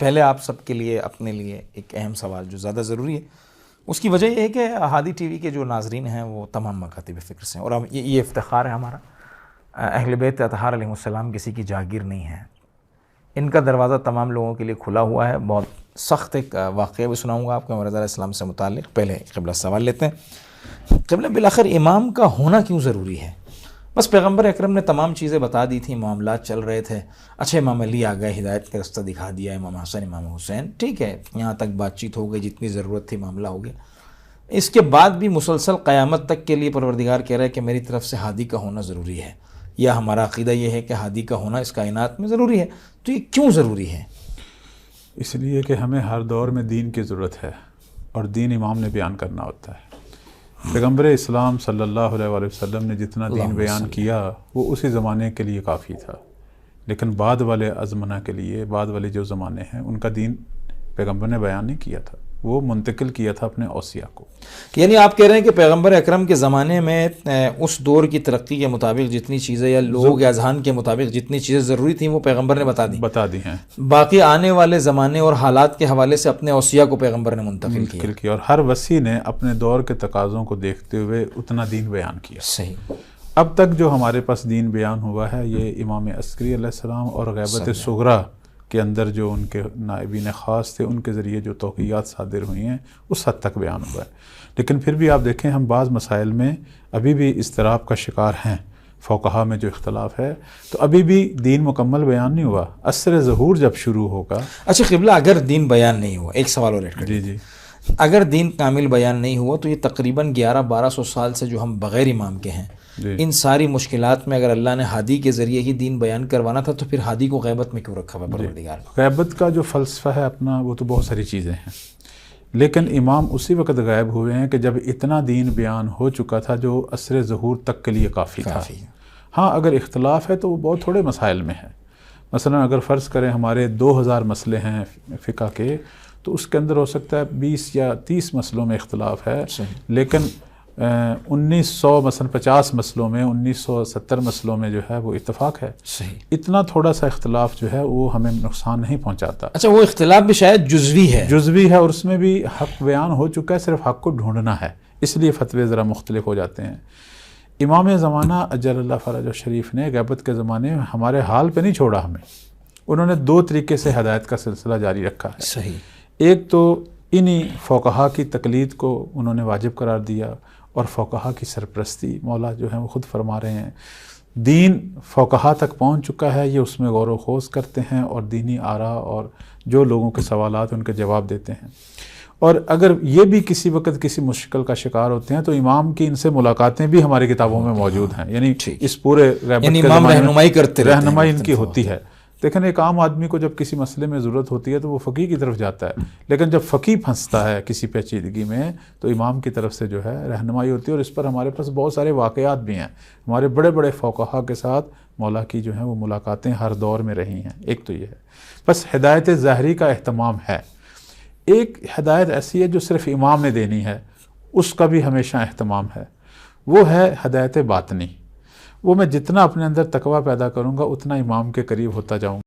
پہلے آپ سب کے لیے اپنے لیے ایک اہم سوال جو زیادہ ضروری ہے، اس کی وجہ یہ ہے کہ ہادی ٹی وی کے جو ناظرین ہیں وہ تمام مکاتب فکر سے ہیں، اور یہ افتخار ہے ہمارا، اہل بیت اطہار علیہ السلام کسی کی جاگیر نہیں ہے، ان کا دروازہ تمام لوگوں کے لیے کھلا ہوا ہے۔ بہت سخت ایک واقعہ بھی سناؤں گا آپ کو عمر رضا علیہ السلام سے متعلق۔ پہلے قبلہ سوال لیتے ہیں، قبلہ بالآخر امام کا ہونا کیوں ضروری ہے؟ بس پیغمبر اکرم نے تمام چیزیں بتا دی تھیں، معاملات چل رہے تھے، اچھا امام علی آ گئے، ہدایت کا رستہ دکھا دیا، امام حسن، امام حسین، ٹھیک ہے، یہاں تک بات چیت ہو گئی، جتنی ضرورت تھی معاملہ ہو گیا۔ اس کے بعد بھی مسلسل قیامت تک کے لیے پروردگار کہہ رہا ہے کہ میری طرف سے ہادی کا ہونا ضروری ہے، یا ہمارا عقیدہ یہ ہے کہ ہادی کا ہونا اس کائنات میں ضروری ہے۔ تو یہ کیوں ضروری ہے؟ اس لیے کہ ہمیں ہر دور میں دین کی ضرورت ہے، اور دین امام نے بیان کرنا ہوتا ہے۔ پیغمبر اسلام صلی اللہ علیہ وآلہ وسلم نے جتنا دین بیان کیا وہ اسی زمانے کے لیے کافی تھا، لیکن بعد والے ازمنہ کے لیے، بعد والے جو زمانے ہیں ان کا دین پیغمبر نے بیان نہیں کیا تھا، وہ منتقل کیا تھا اپنے اوصیاء کو۔ یعنی آپ کہہ رہے ہیں کہ پیغمبر اکرم کے زمانے میں اس دور کی ترقی کے مطابق جتنی چیزیں، یا لوگوں کے اذہان کے مطابق جتنی چیزیں ضروری تھیں وہ پیغمبر نے بتا دی ہیں، باقی آنے والے زمانے اور حالات کے حوالے سے اپنے اوصیاء کو پیغمبر نے منتقل کیا، اور ہر وصی نے اپنے دور کے تقاضوں کو دیکھتے ہوئے اتنا دین بیان کیا۔ صحیح۔ اب تک جو ہمارے پاس دین بیان ہوا ہے یہ امام عسکری علیہ السلام اور غیبت صغریٰ کے اندر جو ان کے نائبین خاص تھے ان کے ذریعے جو توقیات صادر ہوئی ہیں اس حد تک بیان ہوا ہے، لیکن پھر بھی آپ دیکھیں ہم بعض مسائل میں ابھی بھی اضطراب کا شکار ہیں، فقہا میں جو اختلاف ہے، تو ابھی بھی دین مکمل بیان نہیں ہوا۔ عصر ظہور جب شروع ہوگا۔ اچھا قبلہ، اگر دین بیان نہیں ہوا، ایک سوال اور ایڈ کر جی اگر دین کامل بیان نہیں ہوا تو یہ تقریباً 1100-1200 سال سے جو ہم بغیر امام کے ہیں، ان ساری مشکلات میں اگر اللہ نے ہادی کے ذریعے ہی دین بیان کروانا تھا تو پھر ہادی کو غیبت میں کیوں رکھا ہوا پروردگار؟ غیبت کا جو فلسفہ ہے اپنا، وہ تو بہت ساری چیزیں ہیں، لیکن امام اسی وقت غائب ہوئے ہیں کہ جب اتنا دین بیان ہو چکا تھا جو عصر ظہور تک کے لیے کافی تھا۔ ہاں اگر اختلاف ہے تو وہ بہت تھوڑے مسائل میں ہے، مثلا اگر فرض کریں ہمارے 2000 مسئلے ہیں فقہ کے، تو اس کے اندر ہو سکتا ہے 20 یا 30 مسئلوں میں اختلاف ہے، لیکن 1900 مثلا 50 مسئلوں میں، 1970 مسئلوں میں جو ہے وہ اتفاق ہے۔ اتنا تھوڑا سا اختلاف جو ہے وہ ہمیں نقصان نہیں پہنچاتا۔ اچھا وہ اختلاف بھی شاید جزوی ہے، اور اس میں بھی حق بیان ہو چکا ہے، صرف حق کو ڈھونڈنا ہے، اس لیے فتوے ذرا مختلف ہو جاتے ہیں۔ امام زمانہ اجل اللہ فرجہ شریف نے غیبت کے زمانے میں ہمارے حال پہ نہیں چھوڑا ہمیں، انہوں نے 2 طریقے سے ہدایت کا سلسلہ جاری رکھا ہے۔ صحیح۔ ایک تو انہی فقہا کی تقلید کو انہوں نے واجب قرار دیا، اور فقہا کی سرپرستی، مولا جو ہیں وہ خود فرما رہے ہیں دین فقہا تک پہنچ چکا ہے، یہ اس میں غور و خوض کرتے ہیں اور دینی آراء اور جو لوگوں کے سوالات ان کے جواب دیتے ہیں، اور اگر یہ بھی کسی وقت کسی مشکل کا شکار ہوتے ہیں تو امام کی ان سے ملاقاتیں بھی ہماری کتابوں میں موجود ہیں، یعنی اس پورے غیبت کے امام رہنمائی ان کی ہوتی ہے۔ لیکن ایک عام آدمی کو جب کسی مسئلے میں ضرورت ہوتی ہے تو وہ فقیہ کی طرف جاتا ہے، لیکن جب فقیہ پھنستا ہے کسی پیچیدگی میں تو امام کی طرف سے جو ہے رہنمائی ہوتی ہے، اور اس پر ہمارے پاس بہت سارے واقعات بھی ہیں، ہمارے بڑے بڑے فقہا کے ساتھ مولا کی جو ہیں وہ ملاقاتیں ہر دور میں رہی ہیں۔ ایک تو یہ ہے، بس ہدایت ظاہری کا اہتمام ہے۔ ایک ہدایت ایسی ہے جو صرف امام نے دینی ہے، اس کا بھی ہمیشہ اہتمام ہے، وہ ہے ہدایت باطنی۔ وہ میں جتنا اپنے اندر تقویٰ پیدا کروں گا اتنا امام کے قریب ہوتا جاؤں گا۔